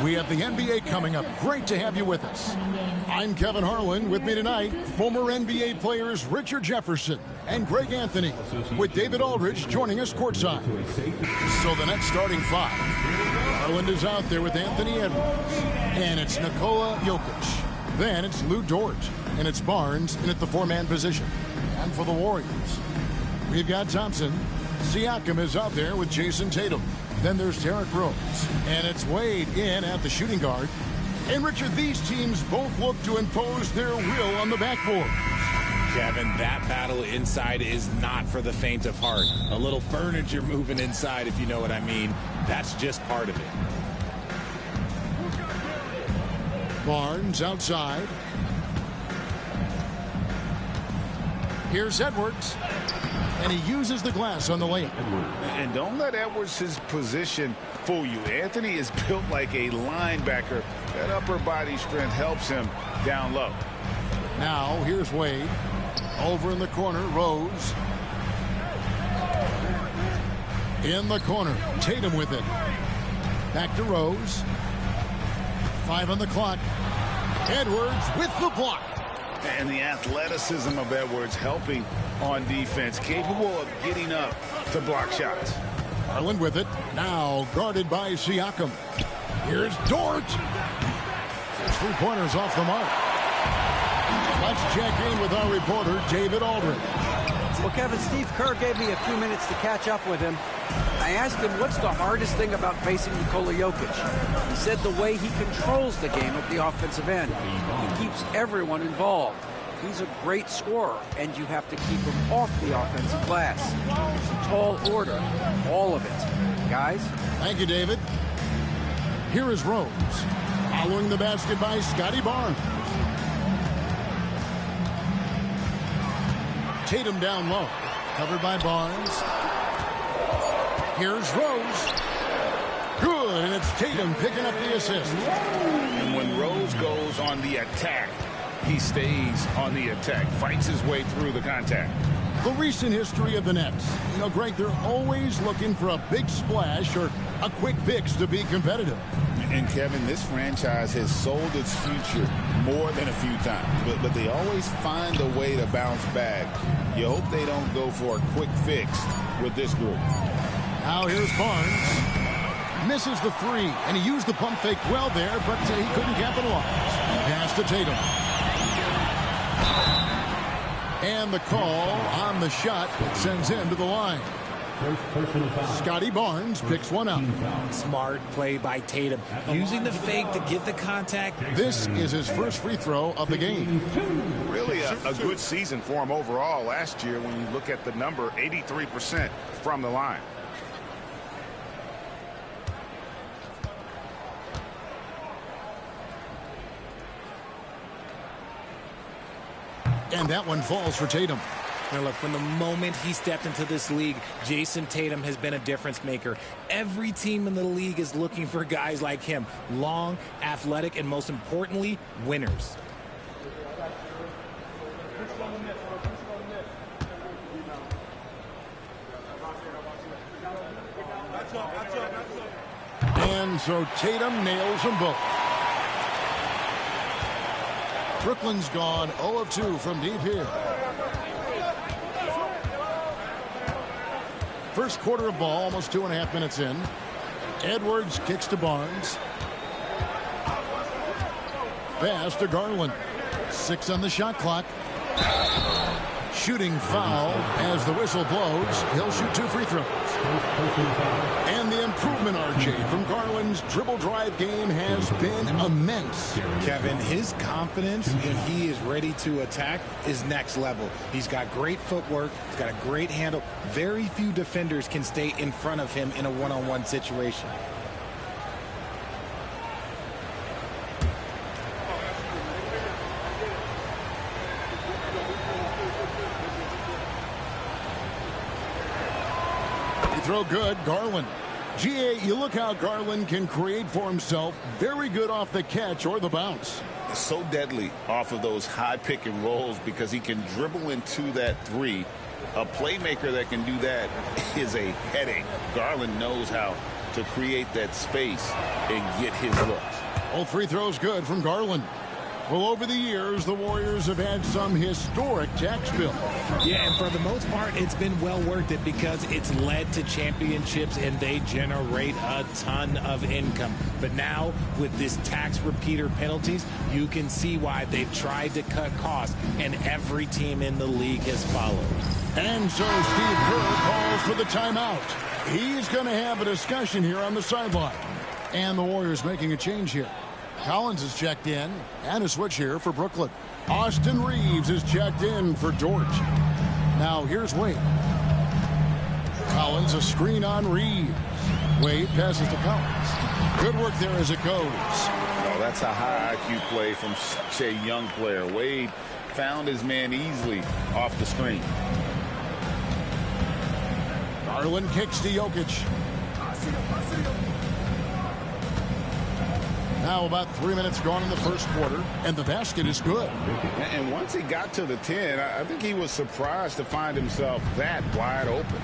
We have the NBA coming up. Great to have you with us. I'm Kevin Harlan. With me tonight, former NBA players Richard Jefferson and Greg Anthony, with David Aldridge joining us courtside. So the next starting five. Garland is out there with Anthony Edwards. And it's Nikola Jokic. Then it's Lou Dort. And it's Barnes in at the four-man position. And for the Warriors, we've got Thompson. Siakam is out there with Jason Tatum. Then there's Derrick Rose. And it's Wade in at the shooting guard. And Richard, these teams both look to impose their will on the backboard. Kevin, that battle inside is not for the faint of heart. A little furniture moving inside, if you know what I mean. That's just part of it. Barnes outside. Here's Edwards. And he uses the glass on the layup. And don't let Edwards' position fool you. Anthony is built like a linebacker. That upper body strength helps him down low. Now, here's Wade. Over in the corner, Rose. In the corner, Tatum with it. Back to Rose. 5 on the clock. Edwards with the block. And the athleticism of Edwards helping on defense, capable of getting up to block shots. Garland with it. Now guarded by Siakam. Here's Dort. His three-pointers off the mark. Let's check in with our reporter, David Aldridge. Well, Kevin, Steve Kerr gave me a few minutes to catch up with him. I asked him, what's the hardest thing about facing Nikola Jokic? He said the way he controls the game at the offensive end. He keeps everyone involved. He's a great scorer, and you have to keep him off the offensive glass. It's a tall order, all of it. Guys? Thank you, David. Here is Rose. Following the basket by Scotty Barnes. Tatum down low. Covered by Barnes. Here's Rose. Good, and it's Tatum picking up the assist. And when Rose goes on the attack, he stays on the attack, fights his way through the contact. The recent history of the Nets. You know, Greg, they're always looking for a big splash or a quick fix to be competitive. And Kevin, this franchise has sold its future more than a few times, but they always find a way to bounce back. You hope they don't go for a quick fix with this group. Now here's Barnes. Misses the three, and he used the pump fake well there, but he couldn't capitalize. Pass to Tatum. And the call on the shot sends him to the line. Scotty Barnes picks one up. Smart play by Tatum. Using the fake to get the contact. This is his first free throw of the game. Really a good season for him overall last year when you look at the number, 83% from the line. And that one falls for Tatum. Now look, from the moment he stepped into this league, Jason Tatum has been a difference maker. Every team in the league is looking for guys like him. Long, athletic, and most importantly, winners. And so Tatum nails them both. Brooklyn's gone 0 of 2 from deep here. First quarter of ball, almost 2.5 minutes in. Edwards kicks to Barnes. Pass to Garland. 6 on the shot clock. Shooting foul as the whistle blows. He'll shoot 2 free throws. And the improvement, RJ, from Garland's dribble drive game has been immense. Kevin, his confidence when he is ready to attack is next level. He's got great footwork. He's got a great handle. Very few defenders can stay in front of him in a one-on-one situation. Throw good, Garland. GA, you look how Garland can create for himself. Very good off the catch or the bounce. So deadly off of those high pick and rolls because he can dribble into that three. A playmaker that can do that is a headache. Garland knows how to create that space and get his looks. All free throws good from Garland. Well, over the years, the Warriors have had some historic tax bill. Yeah, and for the most part, it's been well worth it because it's led to championships and they generate a ton of income. But now, with this tax repeater penalties, you can see why they've tried to cut costs, and every team in the league has followed. And so Steve Kerr calls for the timeout. He's going to have a discussion here on the sideline. And the Warriors making a change here. Collins is checked in, and a switch here for Brooklyn. Austin Reeves is checked in for George. Now here's Wade. Collins, a screen on Reeves. Wade passes to Collins. Good work there as it goes. No, that's a high IQ play from such a young player. Wade found his man easily off the screen. Garland kicks to Jokic. Now about 3 minutes gone in the first quarter, and the basket is good. And once he got to the 10, I think he was surprised to find himself that wide open.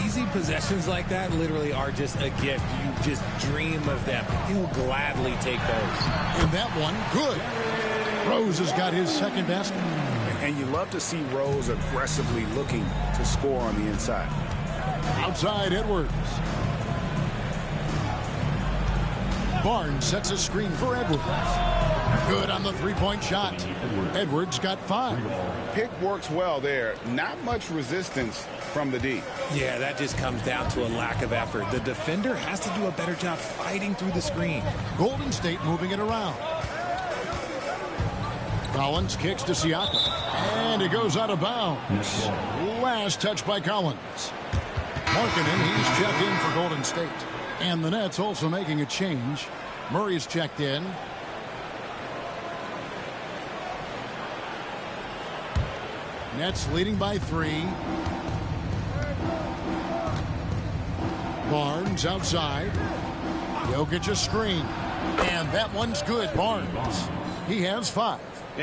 Easy possessions like that literally are just a gift. You just dream of them. He'll gladly take those. And that one, good. Rose has got his second basket. And you love to see Rose aggressively looking to score on the inside. Outside Edwards. Barnes sets a screen for Edwards. Good on the three-point shot. Edwards got 5. Pick works well there. Not much resistance from the D. Yeah, that just comes down to a lack of effort. The defender has to do a better job fighting through the screen. Golden State moving it around. Collins kicks to Siakam. And it goes out of bounds. Last touch by Collins. Markkanen, he's checked in for Golden State. And the Nets also making a change. Murray's checked in. Nets leading by 3. Barnes outside. Jokic a screen. And that one's good. Barnes. He has 5.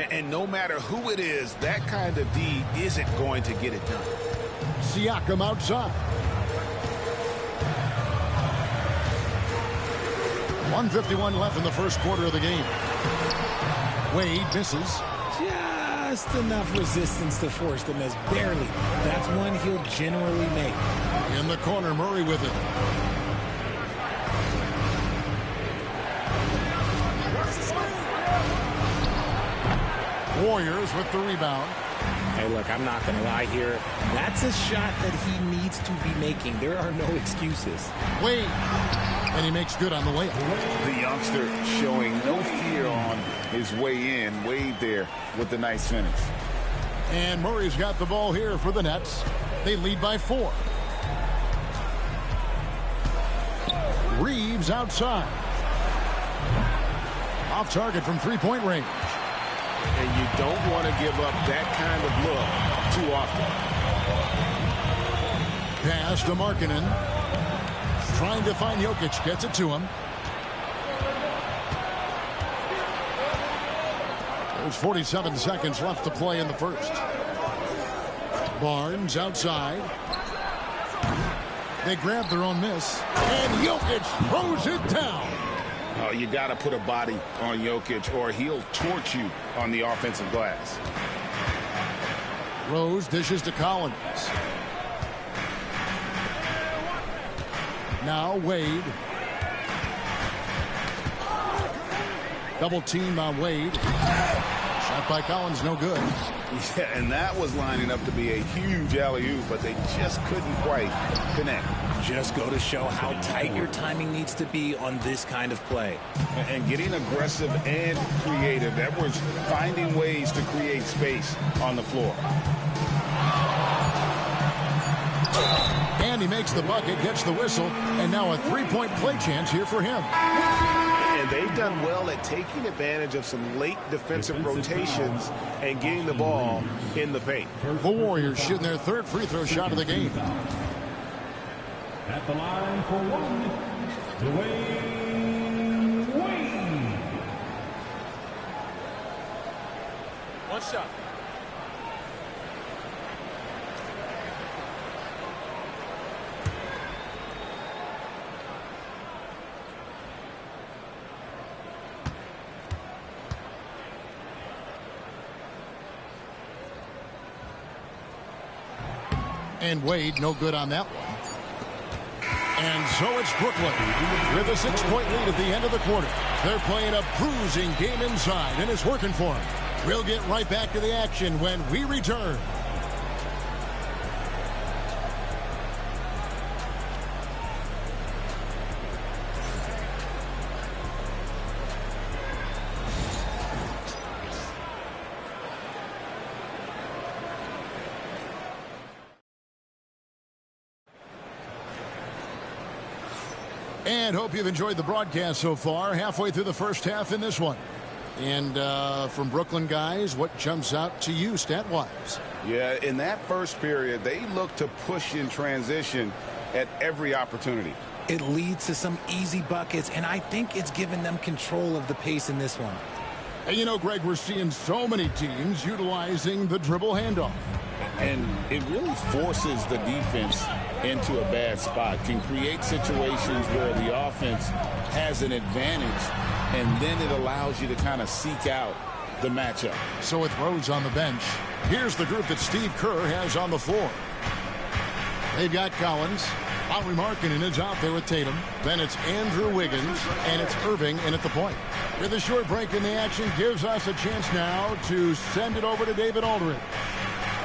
And no matter who it is, that kind of D isn't going to get it done. Siakam outside. 1:51 left in the first quarter of the game. Wade misses. Just enough resistance to force the miss. Barely. That's one he'll generally make. In the corner, Murray with it. Warriors with the rebound. Hey, look, I'm not going to lie here. That's a shot that he needs to be making. There are no excuses. Wade. And he makes good on the layup. The youngster showing no fear on his way in. Wade there with the nice finish. And Murray's got the ball here for the Nets. They lead by 4. Reeves outside. Off target from three-point range. And you don't want to give up that kind of look too often. Pass to Markkanen. Trying to find Jokic. Gets it to him. There's 47 seconds left to play in the first. Barnes outside. They grab their own miss. And Jokic throws it down. Oh, you got to put a body on Jokic or he'll torch you on the offensive glass. Rose dishes to Collins. Now Wade. Double team on Wade. Shot by Collins, no good. Yeah, and that was lining up to be a huge alley-oop, but they just couldn't quite connect. Just go to show how tight your timing needs to be on this kind of play. And getting aggressive and creative. Edwards finding ways to create space on the floor. And he makes the bucket, gets the whistle, and now a three-point play chance here for him. And they've done well at taking advantage of some late defensive rotations and getting the ball in the paint. The Warriors shooting their third free throw shot of the game. At the line for one, Dwayne Wade. One shot. And Wade, no good on that one. And so it's Brooklyn with a 6-point lead at the end of the quarter. They're playing a bruising game inside, and it's working for them. We'll get right back to the action when we return. And hope you've enjoyed the broadcast so far. Halfway through the first half in this one. And from Brooklyn, guys, what jumps out to you stat-wise? Yeah, in that first period, they looked to push in transition at every opportunity. It leads to some easy buckets, and I think it's given them control of the pace in this one. And you know, Greg, we're seeing so many teams utilizing the dribble handoff. And it really forces the defense into a bad spot, can create situations where the offense has an advantage, and then it allows you to kind of seek out the matchup. So with Rose on the bench, here's the group that Steve Kerr has on the floor. They've got Collins. Lauri Markkanen is out there with Tatum. Then it's Andrew Wiggins, and it's Irving in at the point. With a short break in the action, gives us a chance now to send it over to David Aldridge.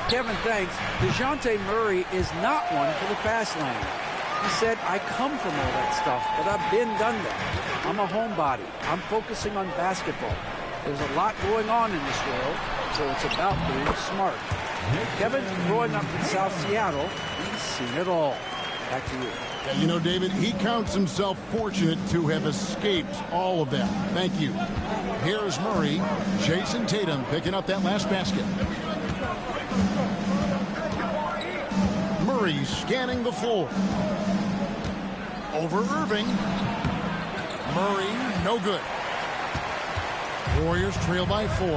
Kevin, thanks. DeJounte Murray is not one for the fast lane. He said, I come from all that stuff, but I've been done that. I'm a homebody. I'm focusing on basketball. There's a lot going on in this world, so it's about being smart. Kevin, growing up in South Seattle, he's seen it all. Back to you. You know, David, he counts himself fortunate to have escaped all of that. Thank you. Here's Murray. Jason Tatum picking up that last basket. Murray scanning the floor. Over Irving. Murray, no good. Warriors trail by 4.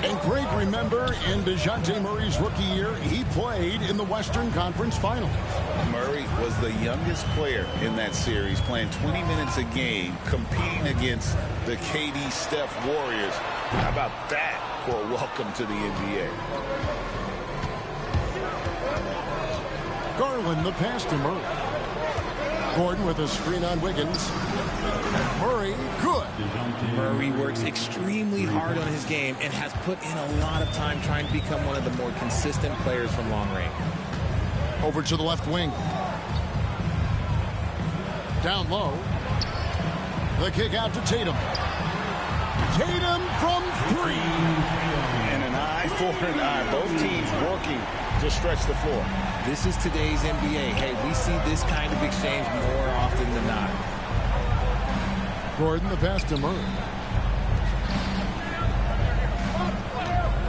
And Greg, remember, in DeJounte Murray's rookie year, he played in the Western Conference Finals. Murray was the youngest player in that series, playing 20 minutes a game, competing against the KD Steph Warriors. How about that for a welcome to the NBA? Garland, the pass to Murray. Gordon with a screen on Wiggins. Murray, good. Murray works extremely hard on his game and has put in a lot of time trying to become one of the more consistent players from long range. Over to the left wing. Down low. The kick out to Tatum. Tatum from 3. And an eye for an eye. Both teams working to stretch the floor. This is today's NBA. Hey, we see this kind of exchange more often than not. Gordon, the pass to Murray.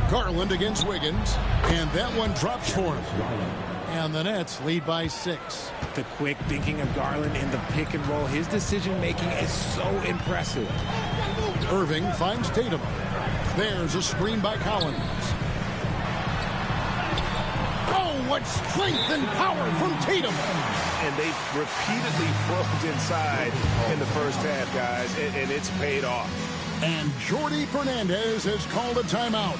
Garland against Wiggins. And that one drops for him. And the Nets lead by 6. The quick thinking of Garland in the pick and roll. His decision-making is so impressive. Irving finds Tatum. There's a screen by Collins. Oh, what strength and power from Tatum. And they repeatedly probed inside in the first half, guys, and it's paid off. And Jordi Fernandez has called a timeout.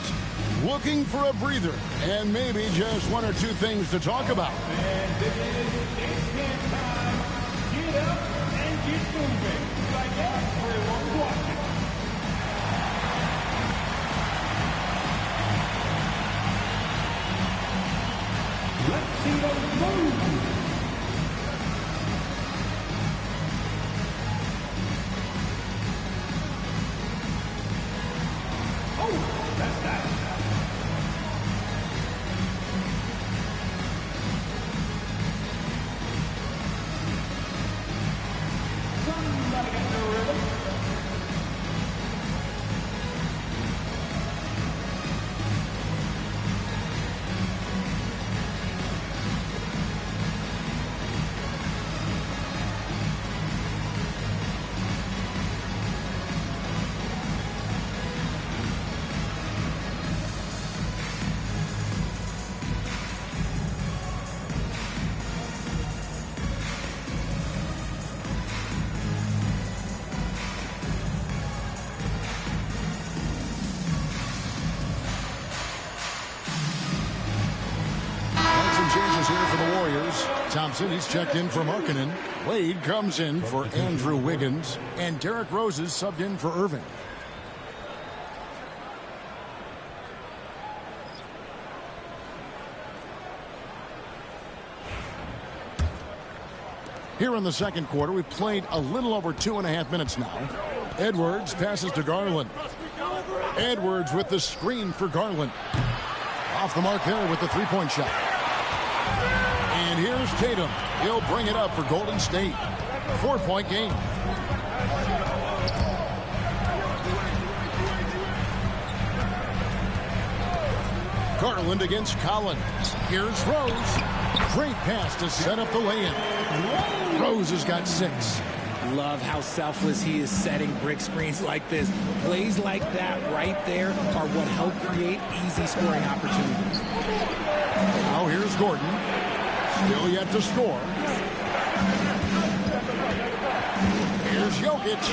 Looking for a breather and maybe just 1 or 2 things to talk about. And it's time. Get up and get moving like everyone's watching. Let's see those moves. Oh, that's nice. Somebody got the rhythm. Warriors. Thompson, he's checked in for Markkanen. Wade comes in for Andrew Wiggins. And Derrick Rose is subbed in for Irving. Here in the second quarter, we've played a little over 2.5 minutes now. Edwards passes to Garland. Edwards with the screen for Garland. Off the mark there with the three-point shot. And here's Tatum. He'll bring it up for Golden State. 4-point game. Garland against Collins. Here's Rose. Great pass to set up the lay-in. Rose has got 6. Love how selfless he is setting brick screens like this. Plays like that right there are what help create easy scoring opportunities. Now here's Gordon. Still yet to score. Here's Jokic.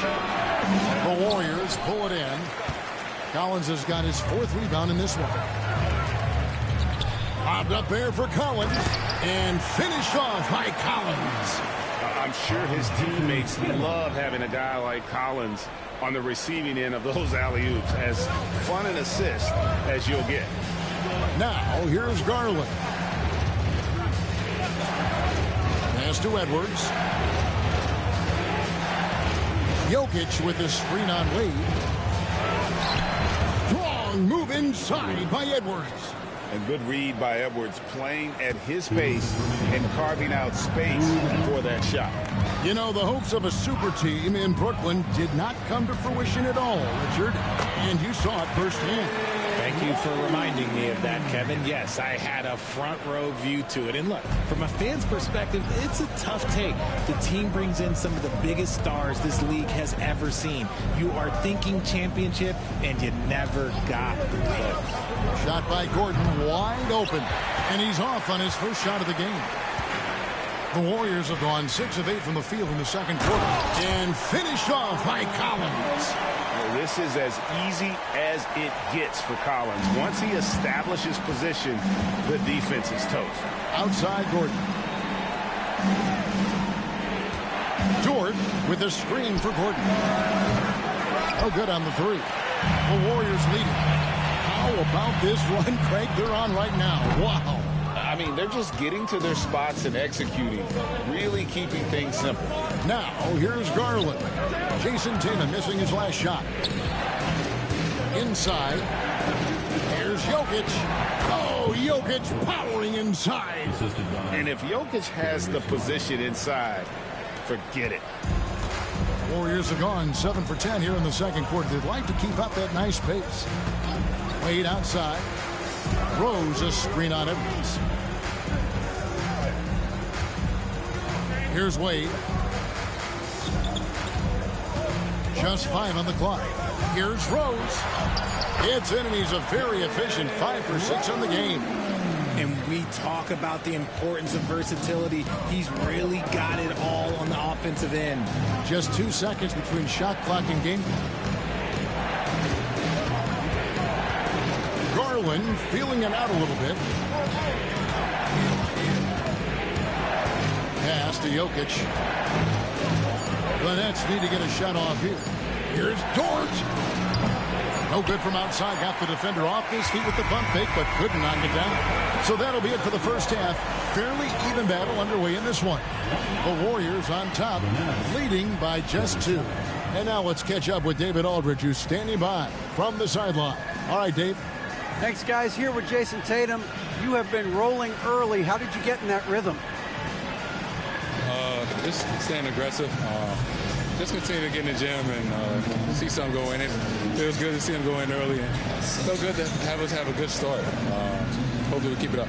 The Warriors pull it in. Collins has got his 4th rebound in this one. Lobbed up there for Collins. And finished off by Collins. I'm sure his teammates love having a guy like Collins on the receiving end of those alley-oops. As fun an assist as you'll get. Now, here's Garland. Pass to Edwards. Jokic with the screen on Wade. Strong move inside by Edwards. A good read by Edwards, playing at his pace and carving out space for that shot. You know, the hopes of a super team in Brooklyn did not come to fruition at all, Richard. And you saw it firsthand. Thank you for reminding me of that, Kevin. Yes, I had a front row view to it. And look, from a fan's perspective, it's a tough take. The team brings in some of the biggest stars this league has ever seen. You are thinking championship, and you never got close. Shot by Gordon, wide open. And he's off on his first shot of the game. The Warriors have gone 6 of 8 from the field in the second quarter. And finished off by Collins. This is as easy as it gets for Collins. Once he establishes position, the defense is toast. Outside Gordon. Dort with a screen for Gordon. Oh, good on the 3. The Warriors leading. How about this run, Craig, they're on right now? Wow. I mean, they're just getting to their spots and executing, really keeping things simple. Now, here's Garland. Jason Tatum missing his last shot. Inside. Here's Jokic. Oh, Jokic powering inside. And if Jokic has the position inside, forget it. Warriors are gone 7 for 10 here in the second quarter. They'd like to keep up that nice pace. Wade outside. Rose a screen on Edwards. Here's Wade. Just 5 on the clock. Here's Rose. It's in, and he's a very efficient 5 for 6 on the game. And we talk about the importance of versatility. He's really got it all on the offensive end. Just 2 seconds between shot clock and game. Garland feeling it out a little bit. Pass to Jokic. The Nets need to get a shot off here. Here's Dort. No good from outside. Got the defender off his feet with the pump fake, but couldn't knock it down. So that'll be it for the first half. Fairly even battle underway in this one. The Warriors on top, leading by just 2. And now let's catch up with David Aldridge, who's standing by from the sideline. All right, Dave. Thanks, guys. Here with Jason Tatum. You have been rolling early. How did you get in that rhythm? Just staying aggressive. Just continue to get in the gym and see something go in. It feels good to see him go in early. And so good to have us have a good start. Hopefully we keep it up.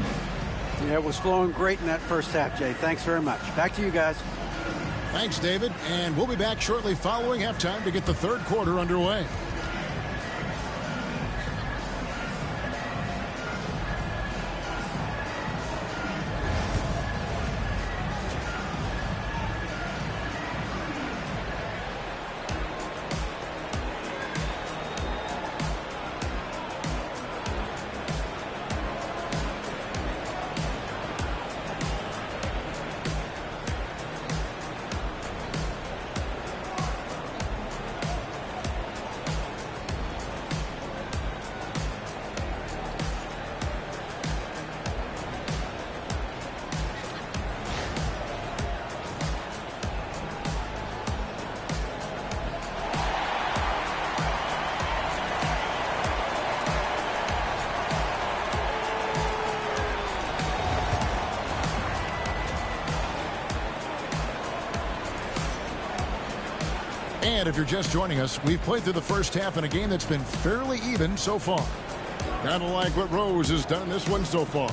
Yeah, it was flowing great in that first half, Jay. Thanks very much. Back to you guys. Thanks, David. And we'll be back shortly following halftime to get the third quarter underway. if you're just joining us, we've played through the first half in a game that's been fairly even so far. Kind of like what Rose has done this one so far.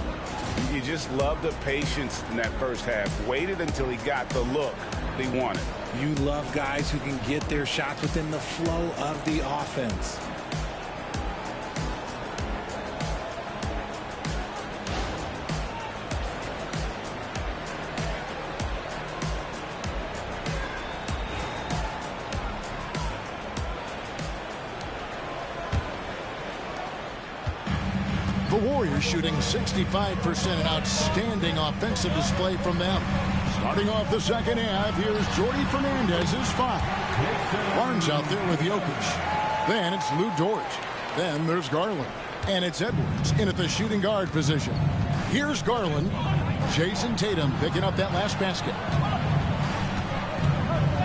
You just love the patience in that first half. Waited until he got the look he wanted. You love guys who can get their shots within the flow of the offense. The Warriors shooting 65%, an outstanding offensive display from them. Starting off the second half, here's Jordi Fernandez's foul. Barnes out there with Jokic. Then it's Lou Dort. Then there's Garland. And it's Edwards in at the shooting guard position. Here's Garland. Jason Tatum picking up that last basket.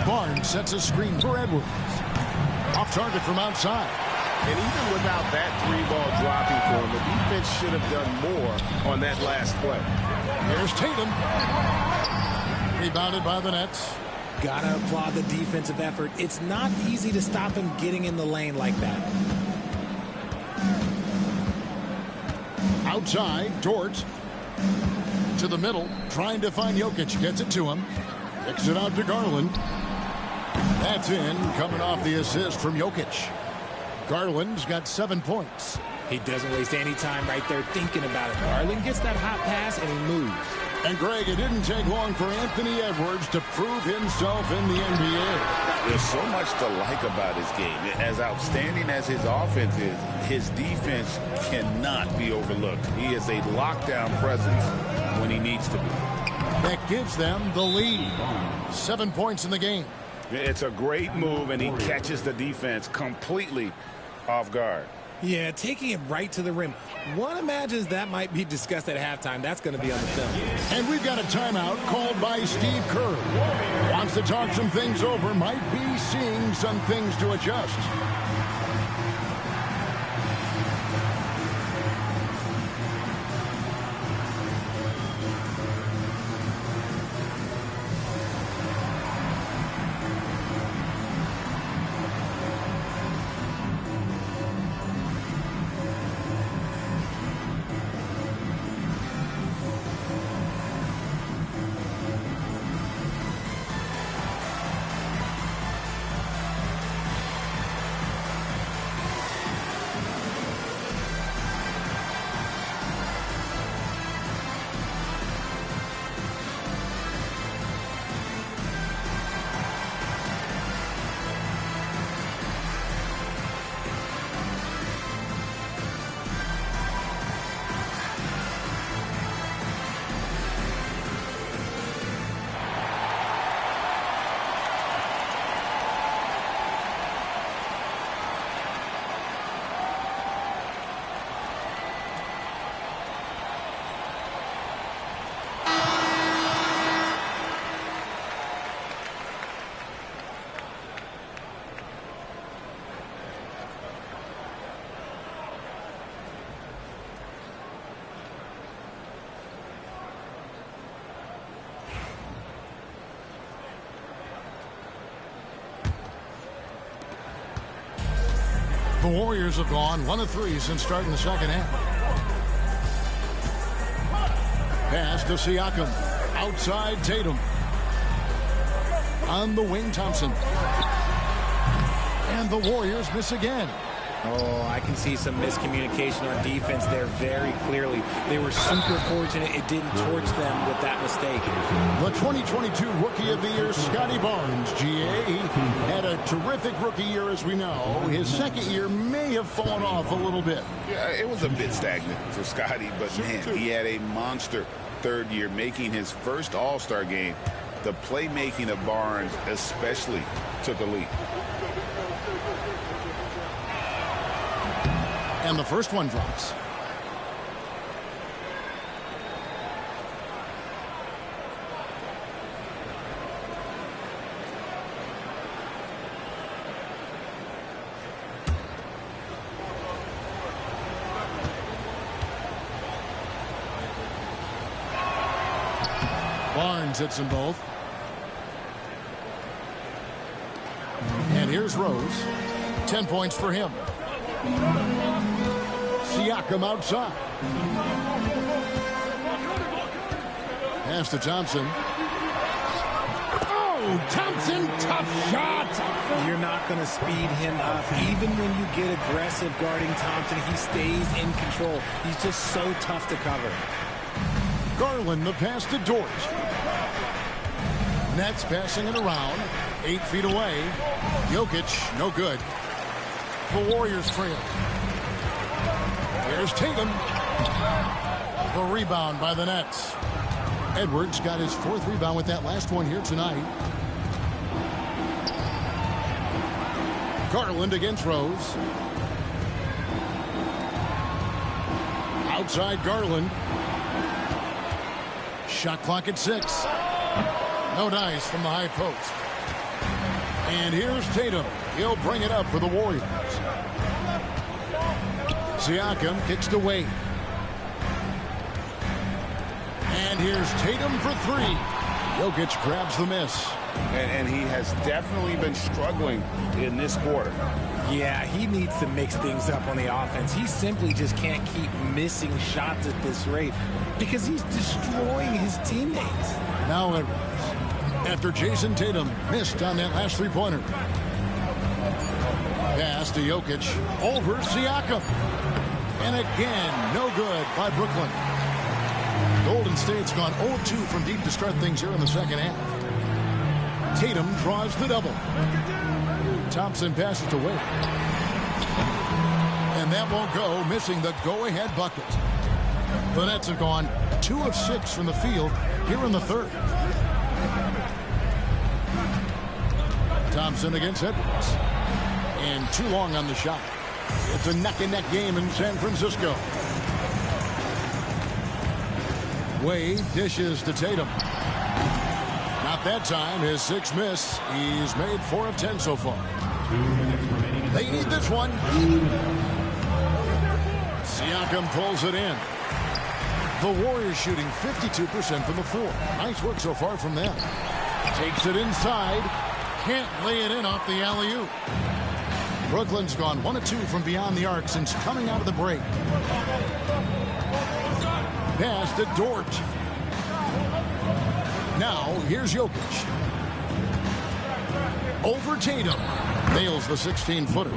Barnes sets a screen for Edwards. Off target from outside. And even without that three-ball dropping for him, the defense should have done more on that last play. Here's Tatum. Rebounded by the Nets. Gotta applaud the defensive effort. It's not easy to stop him getting in the lane like that. Outside, Dort. To the middle, trying to find Jokic. Gets it to him. Kicks it out to Garland. That's in, coming off the assist from Jokic. Garland's got 7 points. He doesn't waste any time right there thinking about it. Garland gets that hot pass and he moves. And Greg, it didn't take long for Anthony Edwards to prove himself in the NBA. There's so much to like about his game. As outstanding as his offense is, his defense cannot be overlooked. He is a lockdown presence when he needs to be. That gives them the lead. 7 points in the game. It's a great move, and he catches the defense completely off guard. Yeah, taking it right to the rim. One imagines that might be discussed at halftime. That's going to be on the film. And we've got a timeout called by Steve Kerr. Wants to talk some things over. Might be seeing some things to adjust. The Warriors have gone 1 of 3 since starting the second half. Pass to Siakam. Outside Tatum. On the wing, Thompson. And the Warriors miss again. Oh, I can see some miscommunication on defense there very clearly. They were super fortunate it didn't torch them with that mistake. The 2022 Rookie of the Year, Scotty Barnes, GA, had a terrific rookie year, as we know. His second year may have fallen off a little bit. Yeah, it was a bit stagnant for Scotty, but man, he had a monster third year, making his first All-Star game. The playmaking of Barnes especially took a leap. And the first one drops. Barnes hits them both. And here's Rose. 10 points for him. Siakam outside. Pass to Thompson. Oh, Thompson, tough shot. You're not going to speed him up. Even when you get aggressive guarding Thompson, he stays in control. He's just so tough to cover. Garland, the pass to Dort. Nets passing it around. 8 feet away. Jokic, no good. The Warriors trail. Here's Tatum. The rebound by the Nets. Edwards got his 4th rebound with that last one here tonight. Garland against Rose. Outside Garland. Shot clock at 6. No dice from the high post. And here's Tatum. He'll bring it up for the Warriors. Siakam kicks to Wade. And here's Tatum for 3. Jokic grabs the miss. And he has definitely been struggling in this quarter. Yeah, he needs to mix things up on the offense. He simply just can't keep missing shots at this rate because he's destroying his teammates. Now Edwards, after Jason Tatum missed on that last three-pointer. Pass to Jokic over Siakam. And again, no good by Brooklyn. Golden State's gone 0-2 from deep to start things here in the second half. Tatum draws the double. Thompson passes to Wade. And that won't go, missing the go-ahead bucket. The Nets have gone 2 of 6 from the field here in the third. Thompson against Edwards. And too long on the shot. It's a neck-and-neck game in San Francisco. Wade dishes to Tatum. Not that time. His 6th miss. He's made 4 of 10 so far. They need this one. Siakam pulls it in. The Warriors shooting 52% from the floor. Nice work so far from them. Takes it inside. Can't lay it in off the alley-oop. Brooklyn's gone 1 of 2 from beyond the arc since coming out of the break. Pass to Dort. Now, here's Jokic. Over Tatum. Nails the 16-footer.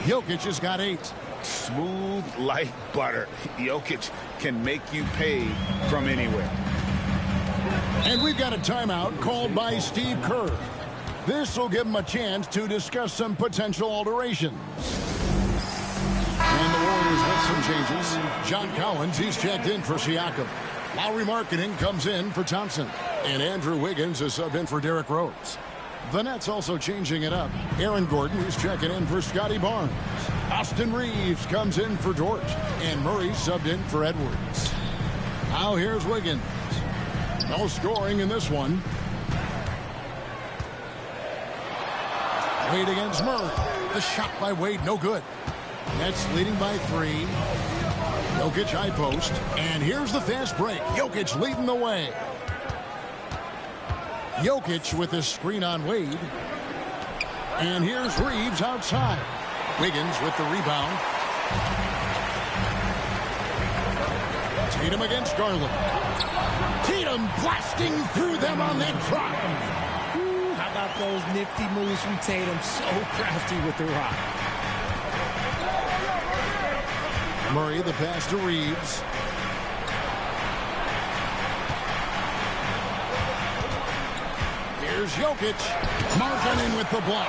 Jokic has got 8. Smooth like butter. Jokic can make you pay from anywhere. And we've got a timeout called by Steve Kerr. This will give him a chance to discuss some potential alterations. And the Warriors with some changes. John Collins, he's checked in for Siakam. Lowry Marketing comes in for Thompson. And Andrew Wiggins is subbed in for Derrick Rose. The Nets also changing it up. Aaron Gordon, he's checking in for Scotty Barnes. Austin Reeves comes in for Dort. And Murray subbed in for Edwards. Now here's Wiggins. No scoring in this one. Wade against Murray. The shot by Wade, no good. Nets leading by 3. Jokic high post. And here's the fast break. Jokic leading the way. Jokic with his screen on Wade. And here's Reeves outside. Wiggins with the rebound. Tatum against Garland. Tatum blasting through them on that drive. Ooh, how about those nifty moves from Tatum? So crafty with the rock. Murray, the pass to Reeves. Here's Jokic. Marking in with the block.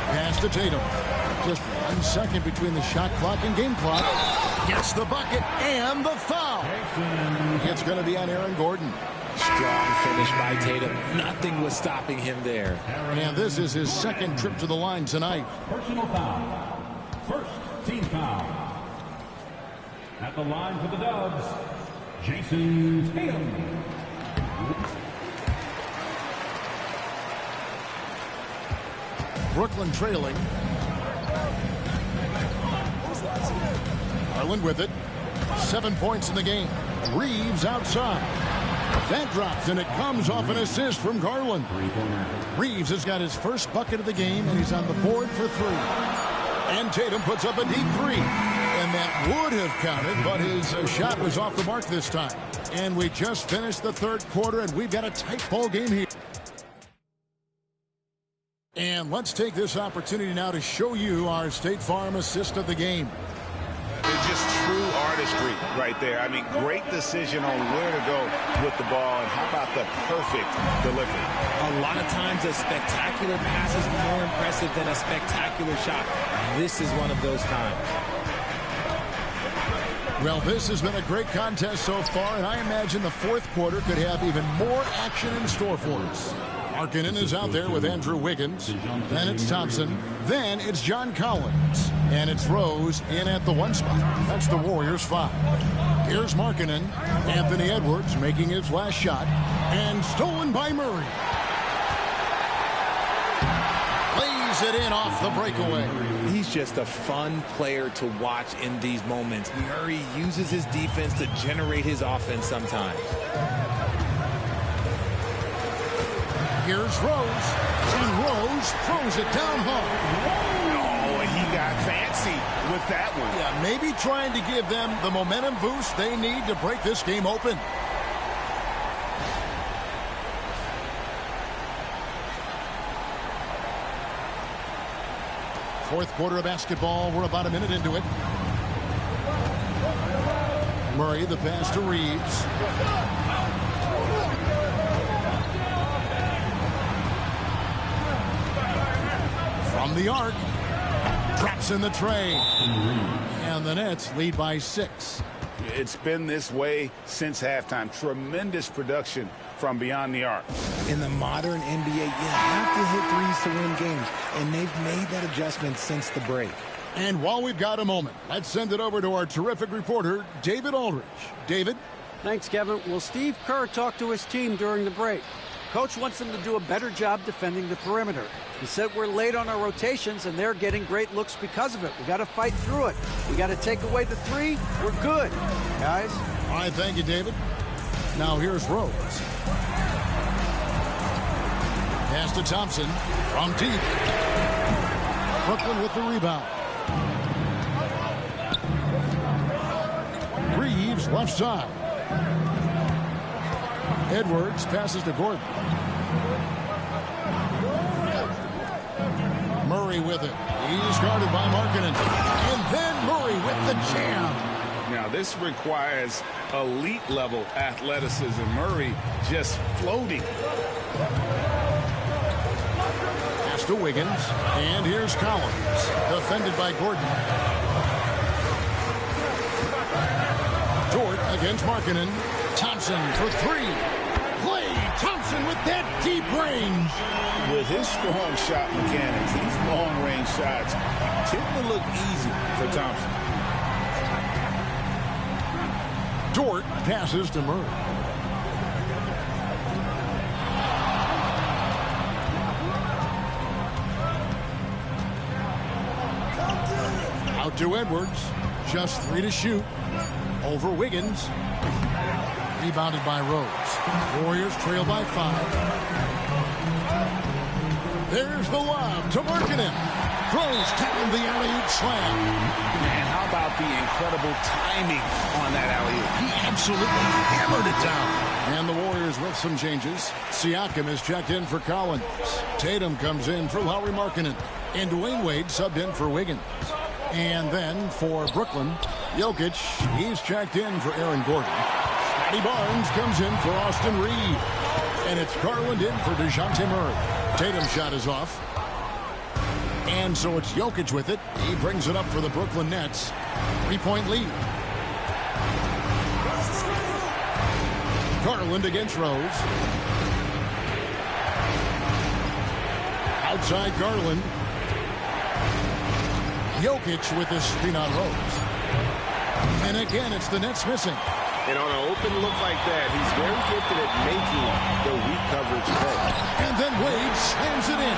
Pass to Tatum. Just 1 second between the shot clock and game clock. Gets the bucket and the foul. It's going to be on Aaron Gordon. Strong finish by Tatum. Nothing was stopping him there. And this is his 2nd trip to the line tonight. Personal foul. First team foul. At the line for the Dubs, Jason Tatum. Brooklyn trailing. Garland with it. 7 points in the game. Reeves outside. That drops, and it comes off an assist from Garland. Reeves has got his first bucket of the game, and he's on the board for 3. And Tatum puts up a deep 3. And that would have counted, but his shot was off the mark this time. And we just finished the third quarter, and we've got a tight ball game here. And let's take this opportunity now to show you our State Farm assist of the game. It's just true artistry right there. I mean, great decision on where to go with the ball, and how about the perfect delivery? A lot of times a spectacular pass is more impressive than a spectacular shot. This is one of those times. Well, this has been a great contest so far, and I imagine the fourth quarter could have even more action in store for us. Markkanen is out there with Andrew Wiggins. Then it's Thompson. Then it's John Collins. And it's Rose in at the 1 spot. That's the Warriors 5. Here's Markkanen. Anthony Edwards making his last shot. And stolen by Murray. Lays it in off the breakaway. He's just a fun player to watch in these moments. Murray uses his defense to generate his offense sometimes. Here's Rose, and Rose throws it down hard. Oh, and he got fancy with that one. Yeah, maybe trying to give them the momentum boost they need to break this game open. Fourth quarter of basketball, we're about a minute into it. Murray, the pass to Reeves. From the arc, drops in the tray, and the Nets lead by 6. It's been this way since halftime. Tremendous production from beyond the arc. In the modern NBA, you have to hit threes to win games, and they've made that adjustment since the break. And while we've got a moment, let's send it over to our terrific reporter, David Aldridge. David? Thanks, Kevin. Well, Steve Kerr talked to his team during the break. Coach wants them to do a better job defending the perimeter. He said we're late on our rotations, and they're getting great looks because of it. We got to fight through it. We got to take away the 3. We're good, guys. All right, thank you, David. Now here's Rose. Pass to Thompson from deep. Brooklyn with the rebound. Reeves left side. Edwards passes to Gordon. Murray with it. He's guarded by Markkanen. And then Murray with the jam. Now, this requires elite-level athleticism. Murray just floating. Pass to Wiggins. And here's Collins. Defended by Gordon. Dort against Markkanen. Thompson for 3. Klay Thompson with that deep range. With his strong shot mechanics, these long-range shots tend to look easy for Thompson. Dort passes to Murray. Out to Edwards. Just 3 to shoot. Over Wiggins. Rebounded by Rose. Warriors trail by 5. There's the lob to Markkanen. Throws down the alley-oop slam. And how about the incredible timing on that alley-oop? He absolutely hammered it down. And the Warriors with some changes. Siakam is checked in for Collins. Tatum comes in for Lauri Markkanen. And Dwayne Wade subbed in for Wiggins. And then for Brooklyn, Jokic, he's checked in for Aaron Gordon. Scotty Barnes comes in for Austin Reed. And it's Garland in for DeJounte Murray. Tatum's shot is off. And so it's Jokic with it. He brings it up for the Brooklyn Nets. 3-point lead. Garland against Rose. Outside Garland. Jokic with the screen on Rose. And again, it's the Nets missing. And on an open look like that, he's very gifted at making the weak coverage play. And then Wade slams it in.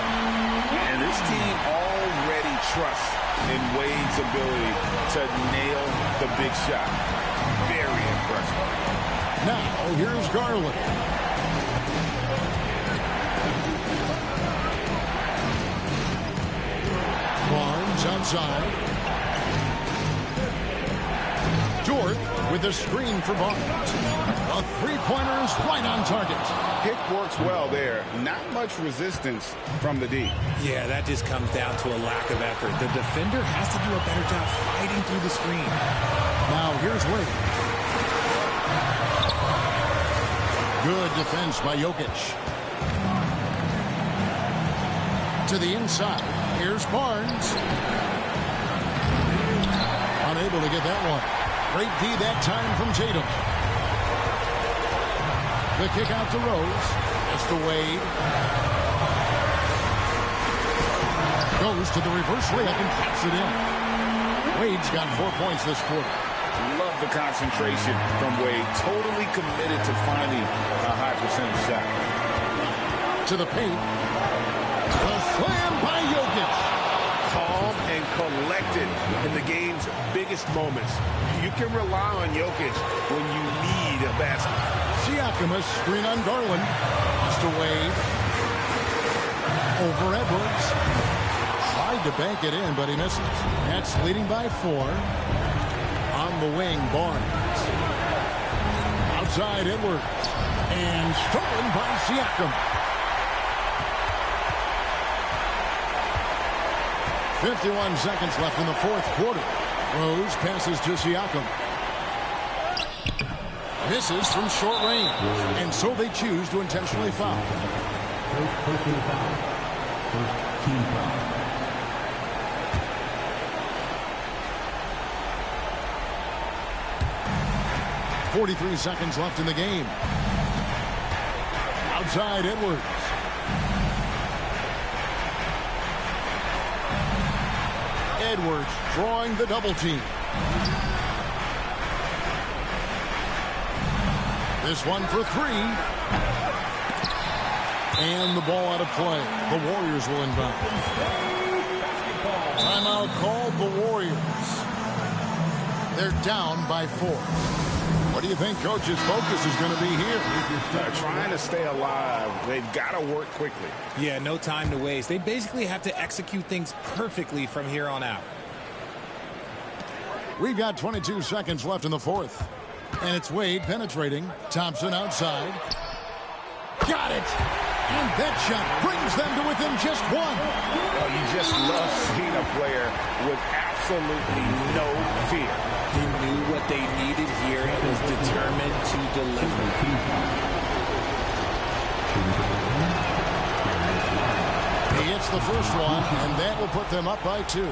And this team already trusts in Wade's ability to nail the big shot. Very impressive. Now, here's Garland. Barnes outside. Dort with a screen for Barnes. A three-pointer is right on target. Pick works well there. Not much resistance from the D. Yeah, that just comes down to a lack of effort. The defender has to do a better job fighting through the screen. Now here's Wade. Good defense by Jokic. To the inside. Here's Barnes. Unable to get that one. Great D that time from Tatum. The kick out to Rose. It's to Wade. Goes to the reverse layup and taps it in. Wade's got 4 points this quarter. Love the concentration from Wade. Totally committed to finding a high percentage shot. To the paint. The slam by Jokic. Calm and collected in the game's biggest moments. You can rely on Jokic when you need a basket. Siakam, a screen on Garland. Pass to Wade. Over Edwards. Tried to bank it in, but he misses. Nets leading by 4. On the wing, Barnes. Outside, Edwards. And stolen by Siakam. 51 seconds left in the fourth quarter. Rose passes to Siakam. Misses from short range. And so they choose to intentionally foul. First team foul. First team foul. .43 seconds left in the game. Outside, Edwards. Edwards drawing the double team. This one for 3. And the ball out of play. The Warriors will inbound. Timeout called the Warriors. They're down by 4. What do you think Coach's focus is going to be here? Trying to stay alive. They've got to work quickly. Yeah, no time to waste. They basically have to execute things perfectly from here on out. We've got 22 seconds left in the fourth. And it's Wade penetrating. Thompson outside. Got it! And that shot brings them to within just 1. Well, you just love seeing a player with absolutely no fear. He knew what they needed here and was determined to deliver. He hits the first one, and that will put them up by 2.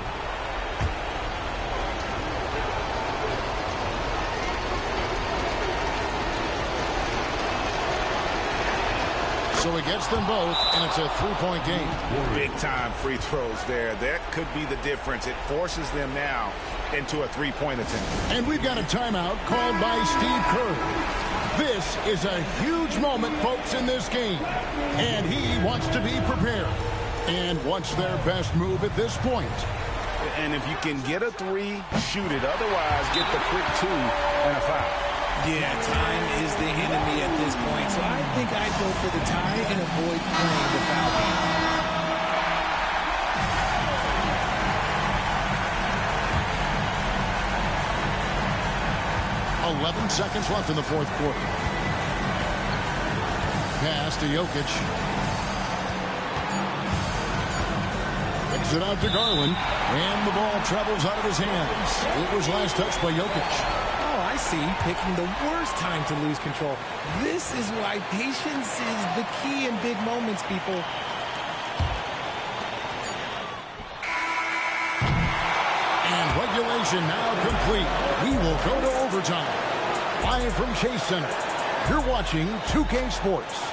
So he gets them both, and it's a 3-point game. Big-time free throws there. That could be the difference. It forces them now into a 3-point attempt. And we've got a timeout called by Steve Kerr. This is a huge moment, folks, in this game. And he wants to be prepared and wants their best move at this point. And if you can get a 3, shoot it. Otherwise, get the quick 2 and a foul. Yeah, time is the enemy at this point, so I think I'd go for the tie and avoid playing the foul game. 11 seconds left in the fourth quarter. Pass to Jokic. Kicks it out to Garland, and the ball travels out of his hands. It was last touched by Jokic. I see, picking the worst time to lose control. This is why patience is the key in big moments, people. And regulation now complete. We will go to overtime. Live from Chase Center, you're watching 2K Sports.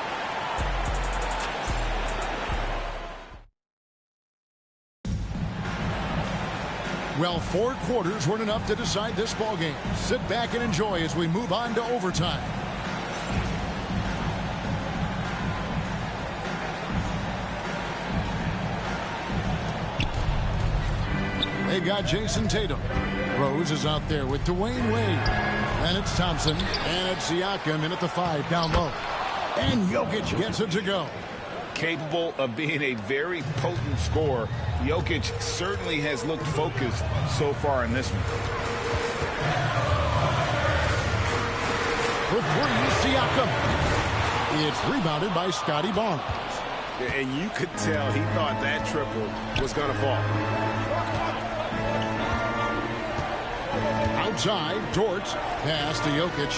Well, 4 quarters weren't enough to decide this ballgame. Sit back and enjoy as we move on to overtime. They've got Jason Tatum. Rose is out there with Dwayne Wade. And it's Thompson. And it's Siakam in at the 5 down low. And Jokic gets it to go. Capable of being a very potent scorer, Jokic certainly has looked focused so far in this one. For 3, Siakam. It's rebounded by Scotty Barnes. And you could tell he thought that triple was going to fall. Outside, Dort. Pass to Jokic.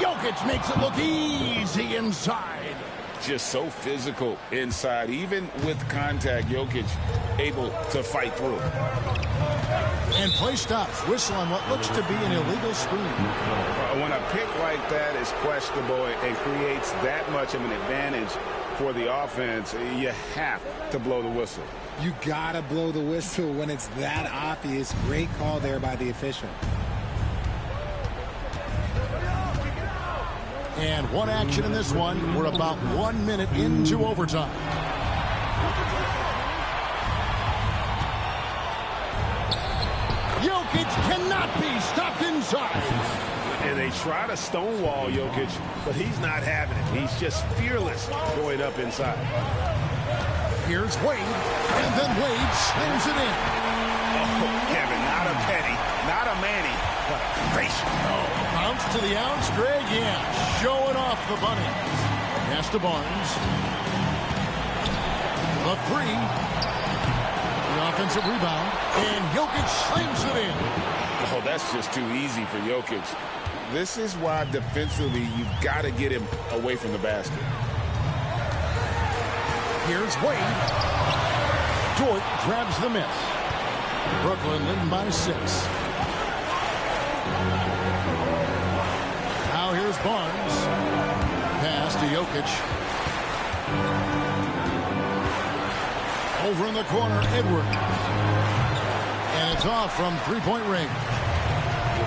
Jokic makes it look easy inside. Just so physical inside. Even with contact, Jokic able to fight through. And play stops. Whistle on what looks to be an illegal screen. When a pick like that is questionable and creates that much of an advantage for the offense, you have to blow the whistle. You got to blow the whistle when it's that obvious. Great call there by the official. And one action in this one. We're about 1 minute into overtime. Jokic cannot be stopped inside. And they try to stonewall Jokic, but he's not having it. He's just fearless going up inside. Here's Wade, and then Wade slams it in. Oh, Kevin, not a penny, not a Manny, but a gracious. Oh, bounce to the ounce, Greg, yeah, showing off the bunny. Pass to Barnes. The 3. The offensive rebound, and Jokic slams it in. Oh, that's just too easy for Jokic. This is why defensively you've got to get him away from the basket. Here's Wade. Dort grabs the miss. Brooklyn leading by 6. Now here's Barnes. Pass to Jokic. Over in the corner, Edwards. And it's off from three-point range.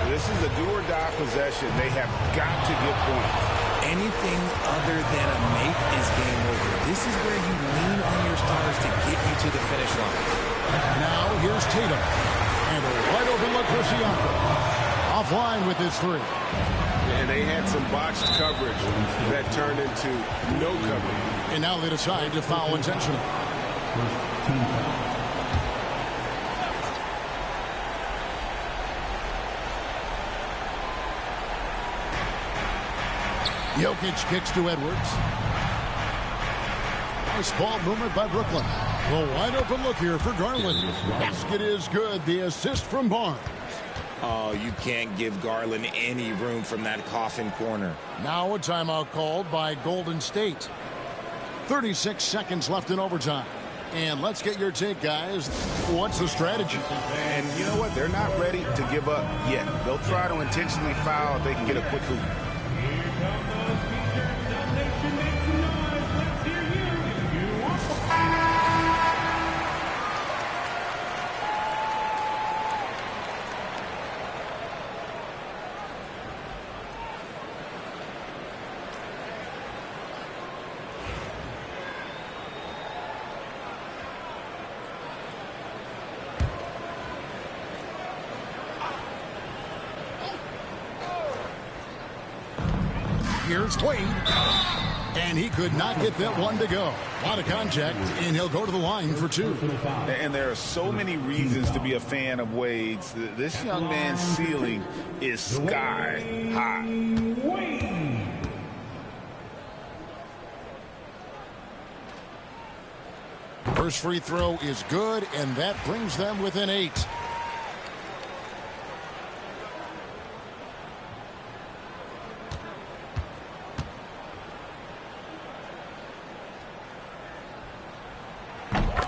This is a do-or-die possession. They have got to get points. Anything other than a make is game over. This is where you lean on your stars to get you to the finish line. Now here's Tatum. And a wide open look for Siakam. Offline with his 3. And they had some botched coverage that turned into no coverage. And now they decide to foul intentionally. Jokic kicks to Edwards. Nice ball movement by Brooklyn. Well, wide open look here for Garland. Basket is good. The assist from Barnes. Oh, you can't give Garland any room from that coffin corner. Now a timeout called by Golden State. 36 seconds left in overtime. And let's get your take, guys. What's the strategy? And you know what? They're not ready to give up yet. They'll try to intentionally foul if they can get a quick hoop. Here's Wade. And he could not get that one to go. A lot of contact, and he'll go to the line for 2. And there are so many reasons to be a fan of Wade's. This young man's ceiling is sky high. First free throw is good, and that brings them within 8.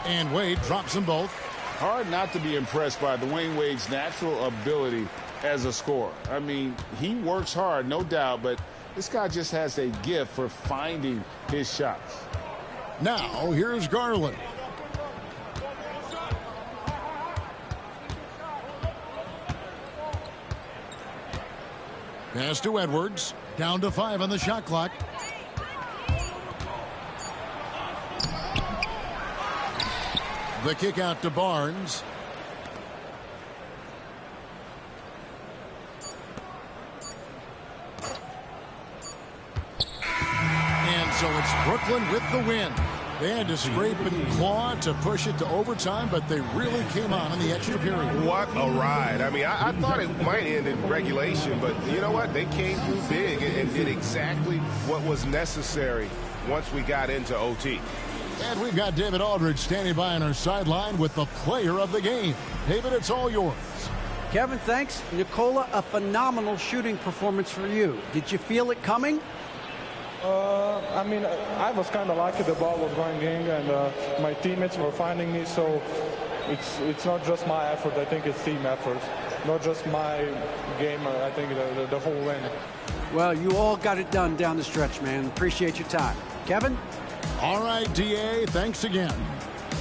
And Wade drops them both. Hard not to be impressed by Dwayne Wade's natural ability as a scorer. I mean, he works hard, no doubt, but this guy just has a gift for finding his shots. Now, here's Garland. Pass to Edwards. Down to 5 on the shot clock. The kick out to Barnes. And so it's Brooklyn with the win. They had to scrape and claw to push it to overtime, but they really came on in the extra period. What a ride. I mean, I thought it might end in regulation, but you know what? They came through big and did exactly what was necessary once we got into OT. And we've got David Aldridge standing by on our sideline with the player of the game. David, it's all yours. Kevin, thanks. Nikola, a phenomenal shooting performance for you. Did you feel it coming? I mean, I was kind of lucky the ball was going in, and my teammates were finding me, so it's not just my effort. I think it's team effort, not just my game. I think the whole win. Well, you all got it done down the stretch, man. Appreciate your time. Kevin? All right, DA, thanks again.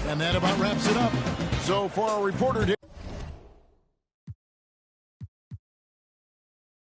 And that about wraps it up. So for our reporter,